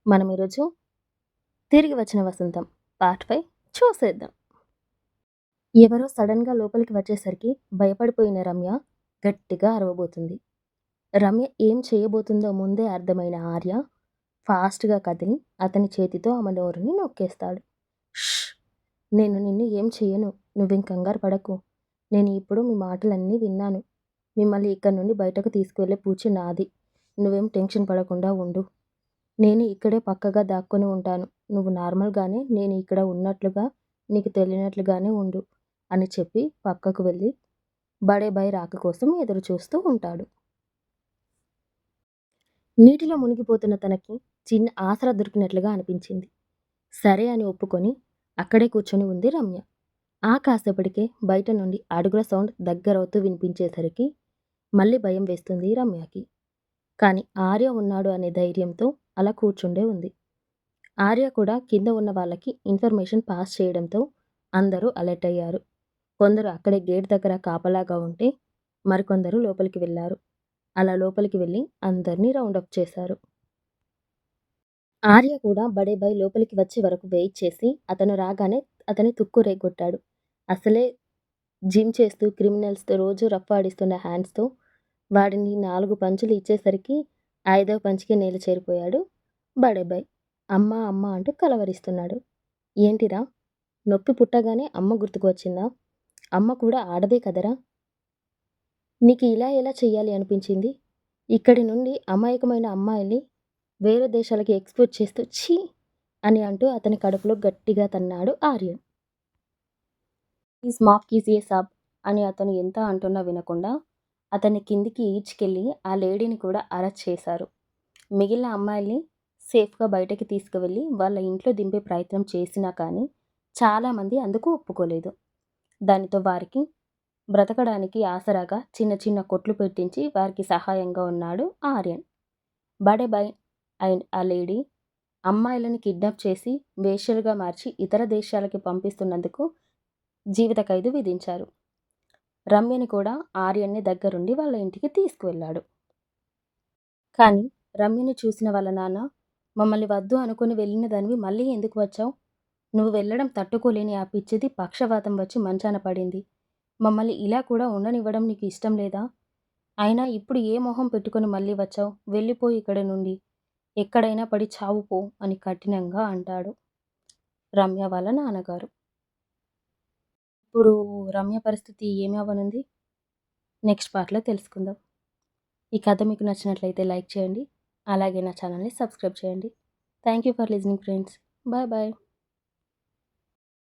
మనం ఈరోజు తిరిగి వచ్చిన వసంతం పార్ట్ 5 చూసేద్దాం. ఎవరో సడన్‌గా లోపలికి వచ్చేసరికి భయపడిపోయిన రమ్య గట్టిగా అరవబోతుంది. రమ్య ఏం చేయబోతుందో ముందే అర్థమైన ఆర్య ఫాస్ట్‌గా కదిలి అతని చేతితో ఆమె నోరుని నొక్కేస్తాడు. ష్! నేను నిన్ను ఏం చెయ్యను. నువ్వేం కంగారు పడకు. నేను ఇప్పుడు మీ మాటలన్నీ విన్నాను. మిమ్మల్ని ఇక్కడి నుండి బయటకు తీసుకువెళ్ళే పూచి నాది. నువ్వేం టెన్షన్ పడకుండా ఉండు. నేను ఇక్కడే పక్కగా దాక్కొని ఉంటాను. నువ్వు నార్మల్‌గానే నేను ఇక్కడ ఉన్నట్లుగా నీకు తెలియనట్లుగానే ఉండు అని చెప్పి పక్కకు వెళ్ళి బడే బాయ్ రాక కోసం ఎదురు చూస్తూ ఉంటాడు. నీటిలో మునిగిపోతున్న తనకి చిన్న ఆసరా దొరికినట్లుగా అనిపించింది. సరే అని ఒప్పుకొని అక్కడే కూర్చొని ఉంది రమ్య. ఆ కాసేపటికే బయట నుండి అడుగుల సౌండ్ దగ్గరవుతూ వినిపించేసరికి మళ్ళీ భయం వేస్తుంది రమ్యకి. కానీ ఆర్య ఉన్నాడు అనే ధైర్యంతో అలా కూర్చుండే ఉంది. ఆర్య కూడా కింద ఉన్న వాళ్ళకి ఇన్ఫర్మేషన్ పాస్ చేయడంతో అందరూ అలర్ట్ అయ్యారు. కొందరు అక్కడే గేట్ దగ్గర కాపలాగా ఉంటే మరికొందరు లోపలికి వెళ్ళారు. అలా లోపలికి వెళ్ళి అందరినీ రౌండప్ చేశారు. ఆర్య కూడా బడే బాయ్ లోపలికి వచ్చే వరకు వెయిట్ చేసి అతను రాగానే అతని తుక్కు రేగొట్టాడు. అసలే జిమ్ చేస్తూ క్రిమినల్స్తో రోజు రఫ్ ఆడిస్తున్న హ్యాండ్స్తో వాడిని 4 పంచులు ఇచ్చేసరికి 5వ పంచికి నేల చేరిపోయాడు బడే బాయ్. అమ్మా అమ్మ అంటూ కలవరిస్తున్నాడు. ఏంటిరా, నొప్పి పుట్టగానే అమ్మ గుర్తుకు వచ్చిందా? అమ్మ కూడా ఆడదే కదరా. నీకు ఇలా ఎలా చెయ్యాలి అనిపించింది? ఇక్కడి నుండి అమాయకమైన అమ్మాయిల్ని వేరే దేశాలకి ఎక్స్పోర్ట్ చేస్తూ ఛీ అని అంటూ అతని కడుపులో గట్టిగా తన్నాడు ఆర్యన్. ఈజ్ మాఫ్ కీజియే సాబ్ అని అతను ఎంత అంటున్నా వినకుండా అతన్ని కిందికి ఈడ్చుకెళ్ళి ఆ లేడీని కూడా అరెస్ట్ చేశారు. మిగిలిన అమ్మాయిల్ని సేఫ్గా బయటకి తీసుకువెళ్ళి వాళ్ళ ఇంట్లో దింపే ప్రయత్నం చేసినా కానీ చాలామంది అందుకు ఒప్పుకోలేదు. దానితో వారికి బ్రతకడానికి ఆసరాగా చిన్న చిన్న కొట్లు పెట్టించి వారికి సహాయంగా ఉన్నాడు ఆర్యన్. బడే బాయ్ అండ్ ఆ లేడీ అమ్మాయిలను కిడ్నాప్ చేసి వేశ్యలుగా మార్చి ఇతర దేశాలకి పంపిస్తున్నందుకు జీవిత ఖైదు విధించారు. రమ్యని కూడా ఆర్యన్ని దగ్గరుండి వాళ్ళ ఇంటికి తీసుకువెళ్ళాడు. కానీ రమ్యని చూసిన వాళ్ళ నాన్న, మమ్మల్ని వద్దు అనుకుని వెళ్ళిన దానివి మళ్ళీ ఎందుకు వచ్చావు? నువ్వు వెళ్ళడం తట్టుకోలేని ఆ పిచ్చిది పక్షవాతం వచ్చి మంచాన పడింది. మమ్మల్ని ఇలా కూడా ఉండనివ్వడం నీకు ఇష్టం లేదా? అయినా ఇప్పుడు ఏ మొహం పెట్టుకొని మళ్ళీ వచ్చావు? వెళ్ళిపోయి ఇక్కడి నుండి. ఎక్కడైనా పడి చావు పో అని కఠినంగా అంటాడు రమ్య వాళ్ళ నాన్నగారు. ఇప్పుడు రమ్య పరిస్థితి ఏమి అవ్వనుంది నెక్స్ట్ పార్ట్లో తెలుసుకుందాం. ఈ కథ మీకు నచ్చినట్లయితే లైక్ చేయండి. అలాగే నా ఛానల్ని సబ్స్క్రైబ్ చేయండి. Thank you for listening friends. Bye bye.